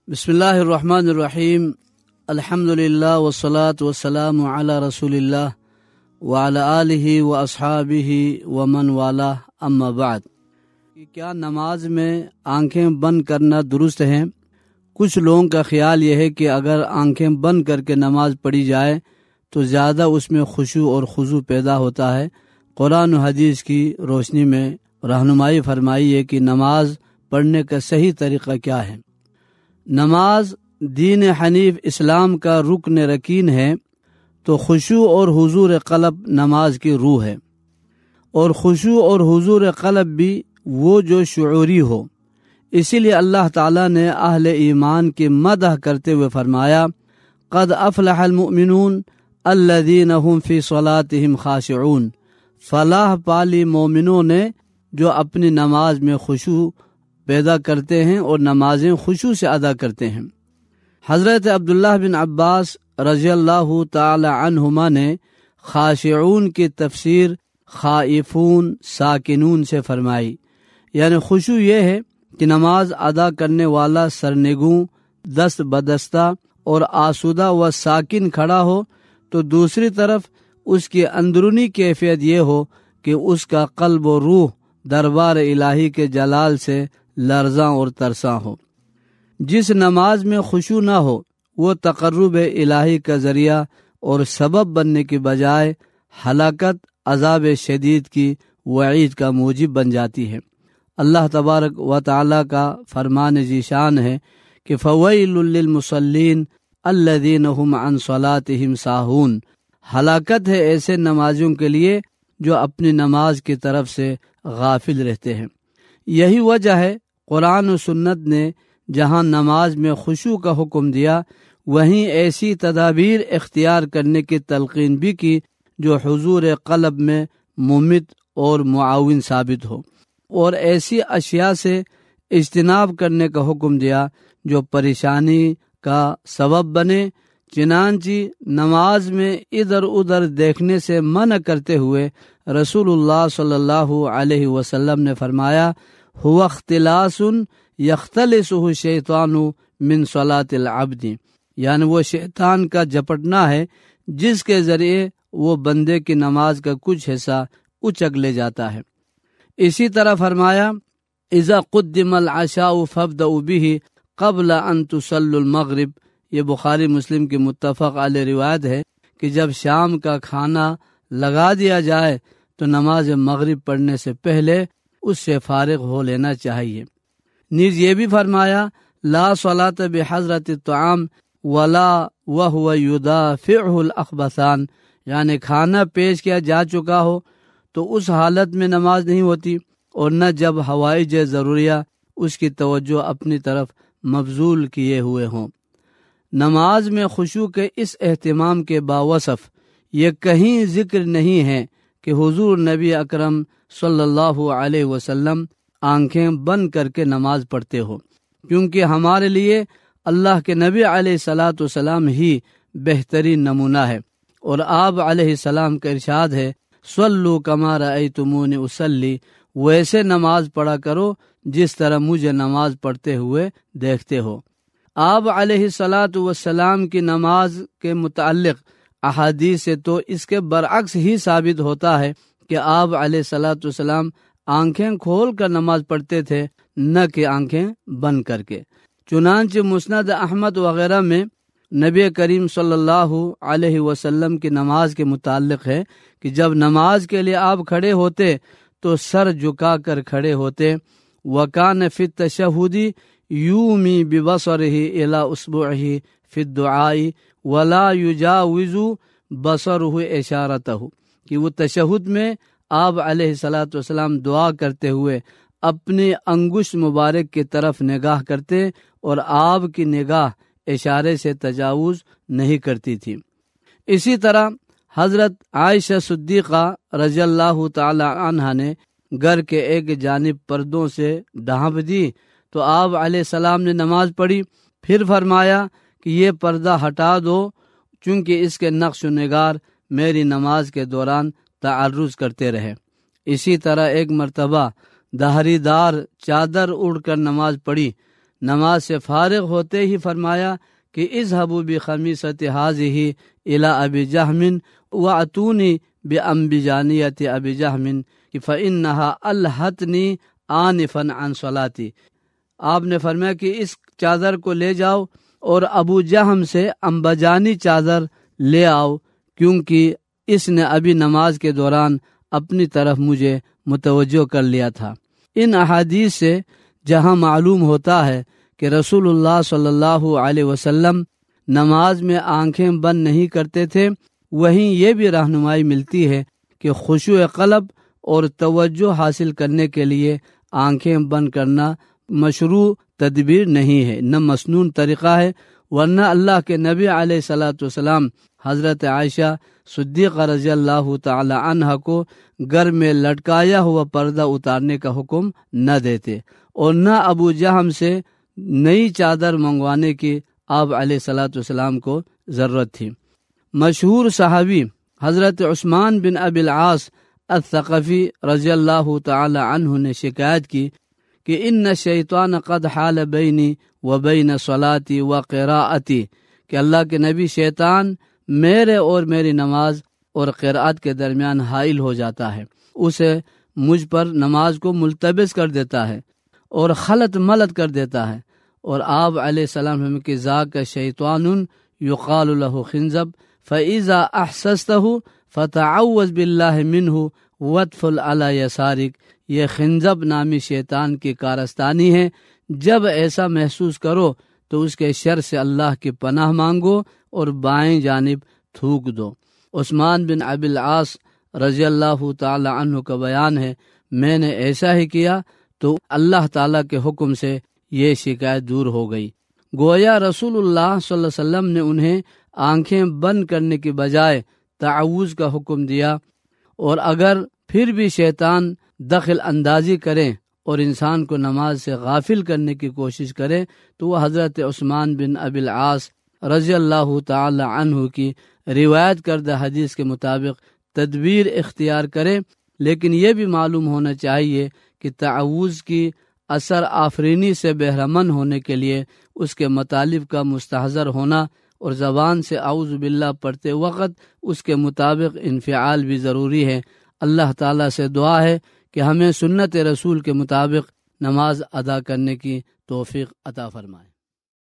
بسم اللہ الرحمن الرحیم، الحمدللہ والصلاة والسلام علی رسول اللہ وعلی آلہ واصحابہ ومن والہ، اما بعد۔ کیا نماز میں آنکھیں بند کرنا درست ہے؟ کچھ لوگوں کا خیال یہ ہے کہ اگر آنکھیں بند کر کے نماز پڑھی جائے تو زیادہ اس میں خشوع اور خضوع پیدا ہوتا ہے۔ قرآن و حدیث کی روشنی میں رہنمائی فرمائی ہے کہ نماز پڑھنے کا صحیح طریقہ کیا ہے۔ نماز دین حنیف اسلام کا رکن رکین ہے، تو خشوع اور حضور قلب نماز کی روح ہے، اور خشوع اور حضور قلب بھی وہ جو شعوری ہو۔ اسی لیے اللہ تعالیٰ نے اہل ایمان کی مدح کرتے ہوئے فرمایا، قد افلح المؤمنون الذین هم فی صلاتهم خاشعون، فلاح پالی مومنوں نے جو اپنی نماز میں خشوع پیدا کرتے ہیں اور نمازیں خشوع سے ادا کرتے ہیں۔ حضرت عبداللہ بن عباس رضی اللہ تعالی عنہما نے خاشعون کی تفسیر خائفون ساکنون سے فرمائی، یعنی خشوع یہ ہے کہ نماز ادا کرنے والا سرنگوں، دست بدستہ اور آسودہ و ساکن کھڑا ہو، تو دوسری طرف اس کی اندرونی کیفیت یہ ہو کہ اس کا قلب و روح دربار الہی کے جلال سے لرزاں اور ترساں ہو۔ جس نماز میں خشوع نہ ہو وہ تقرب الہی کا ذریعہ اور سبب بننے کی بجائے ہلاکت، عذاب شدید کی وعید کا موجب بن جاتی ہے۔ اللہ تبارک و تعالی کا فرمان ذیشان ہے کہ فویل للمصلین الذین هم عن صلاتهم ساہون، ہلاکت ہے ایسے نمازیوں کے لیے جو اپنی نماز کی طرف سے غافل رہتے ہیں۔ یہی وجہ ہے قرآن و سنت نے جہاں نماز میں خشوع کا حکم دیا، وہیں ایسی تدابیر اختیار کرنے کی تلقین بھی کی جو حضور قلب میں ممت اور معاون ثابت ہو، اور ایسی اشیاء سے اجتناب کرنے کا حکم دیا جو پریشانی کا سبب بنے۔ چنانچہ نماز میں ادھر ادھر دیکھنے سے منع کرتے ہوئے رسول اللہ صلی اللہ علیہ وسلم نے فرمایا، هو اختلاس یختلسہ الشیطان من صلاۃ العبد، یعنی وہ شیطان کا جپٹنا ہے جس کے ذریعے وہ بندے کی نماز کا کچھ حصہ اچک لے جاتا ہے۔ اسی طرح فرمایا، اذا قدم العشاء فابدؤوا به قبل ان تصلوا المغرب، یہ بخاری مسلم کی متفق علیہ روایت ہے کہ جب شام کا کھانا لگا دیا جائے تو نماز مغرب پڑھنے سے پہلے اس سے فارغ ہو لینا چاہیے۔ نیز یہ بھی فرمایا، لا صلاۃ بحضرۃ الطعام ولا وهو يدافعه الاخبثان، یعنی کھانا پیش کیا جا چکا ہو تو اس حالت میں نماز نہیں ہوتی، اور نہ جب حوائج ضروریہ اس کی توجہ اپنی طرف مبذول کیے ہوئے ہوں۔ نماز میں خشوع کے اس اہتمام کے باوصف یہ کہیں ذکر نہیں ہے کہ حضور نبی اکرم صلی اللہ علیہ وسلم آنکھیں بند کر کے نماز پڑھتے ہو، کیونکہ ہمارے لیے اللہ کے نبی علیہ الصلاۃ والسلام ہی بہترین نمونہ ہے، اور آپ علیہ السلام کا ارشاد ہے، صلوا کما رأیتمونی اصلی، ویسے نماز پڑھا کرو جس طرح مجھے نماز پڑھتے ہوئے دیکھتے ہو۔ آپ علیہ الصلاۃ والسلام کی نماز کے متعلق احادیث سے تو اس کے برعکس ہی ثابت ہوتا ہے کہ آپ علیہ الصلاۃ والسلام آنکھیں کھول کر نماز پڑھتے تھے، نہ کہ آنکھیں بند کر کے۔ چنانچہ مسند احمد وغیرہ میں نبی کریم صلی اللہ علیہ وسلم کی نماز کے متعلق ہے کہ جب نماز کے لیے آپ کھڑے ہوتے تو سر جھکا کر کھڑے ہوتے، وَكَانَ فِي التَّشَهُّدِ یومی ببصرہ الی اصبعہ فی الدعاء ولا یجاوز بصرہ اشارتہ، کہ وہ تشہد میں آپ علیہ الصلاۃ والسلام دعا کرتے ہوئے اپنی انگشت مبارک کی طرف نگاہ کرتے اور آپ کی نگاہ اشارے سے تجاوز نہیں کرتی تھی۔ اسی طرح حضرت عائشہ صدیقہ رضی اللہ تعالی عنہا نے گھر کے ایک جانب پردوں سے ڈھانپ دی تو آپ علیہ السلام نے نماز پڑھی، پھر فرمایا کہ یہ پردہ ہٹا دو چونکہ اس کے نقش و نگار میری نماز کے دوران تعرض کرتے رہے۔ اسی طرح ایک مرتبہ دہری دار چادر اڑ کر نماز پڑھی، نماز سے فارغ ہوتے ہی فرمایا کہ اذهبوا بخمیصۃ هذه الی ابی جہم واتونی بانبجانیۃ ابی جہم فانها الہتنی آنفا عن صلاتی۔ آپ نے فرمایا کہ اس چادر کو لے جاؤ اور ابو جہم سے انبجانی چادر لے آؤ، کیونکہ اس نے ابھی نماز کے دوران اپنی طرف مجھے متوجہ کر لیا تھا۔ ان احادیث سے جہاں معلوم ہوتا ہے کہ رسول اللہ صلی اللہ علیہ وسلم نماز میں آنکھیں بند نہیں کرتے تھے، وہیں یہ بھی رہنمائی ملتی ہے کہ خشوع قلب اور توجہ حاصل کرنے کے لیے آنکھیں بند کرنا مشروع تدبیر نہیں ہے، نہ مسنون طریقہ ہے، ورنہ اللہ کے نبی علیہ الصلاۃ والسلام حضرت عائشہ صدیقہ رضی اللہ تعالی عنہ کو گھر میں لٹکایا ہوا پردہ اتارنے کا حکم نہ دیتے، اور نہ ابو جہم سے نئی چادر منگوانے کی آپ علیہ الصلاۃ والسلام کو ضرورت تھی۔ مشہور صحابی حضرت عثمان بن ابی العاص الثقفی رضی اللہ تعالی عنہ نے شکایت کی کہ ان الشیطان قد حال بینی و بین صلاتی و قراءتی، کہ اللہ کے نبی شیطان میرے اور میری نماز اور قراءت کے درمیان حائل ہو جاتا ہے، اسے مجھ پر نماز کو ملتبس کر دیتا ہے اور خلط ملط کر دیتا ہے۔ اور آپ علیہ السلام کہ ذاک شیطان یقال له خنزب فاذا احسسته فتعوذ باللہ منہ وادفل علی یسارک، یہ خنزب نامی شیطان کی کارستانی ہے، جب ایسا محسوس کرو تو اس کے شر سے اللہ کی پناہ مانگو اور بائیں جانب تھوک دو۔ عثمان بن ابی العاص رضی اللہ تعالی عنہ کا بیان ہے، میں نے ایسا ہی کیا تو اللہ تعالی کے حکم سے یہ شکایت دور ہو گئی۔ گویا رسول اللہ صلی اللہ علیہ وسلم نے انہیں آنکھیں بند کرنے کی بجائے تعوذ کا حکم دیا، اور اگر پھر بھی شیطان دخل اندازی کرے اور انسان کو نماز سے غافل کرنے کی کوشش کرے تو وہ حضرت عثمان بن ابی العاص رضی اللہ تعالی عنہ کی روایت کردہ حدیث کے مطابق تدبیر اختیار کرے، لیکن یہ بھی معلوم ہونا چاہیے کہ تعوذ کی اثر آفرینی سے بہرمند ہونے کے لیے اس کے مطالب کا مستحضر ہونا اور زبان سے اعوذ باللہ پڑھتے وقت اس کے مطابق انفعال بھی ضروری ہے۔ اللہ تعالیٰ سے دعا ہے کہ ہمیں سنت رسول کے مطابق نماز ادا کرنے کی توفیق عطا فرمائے۔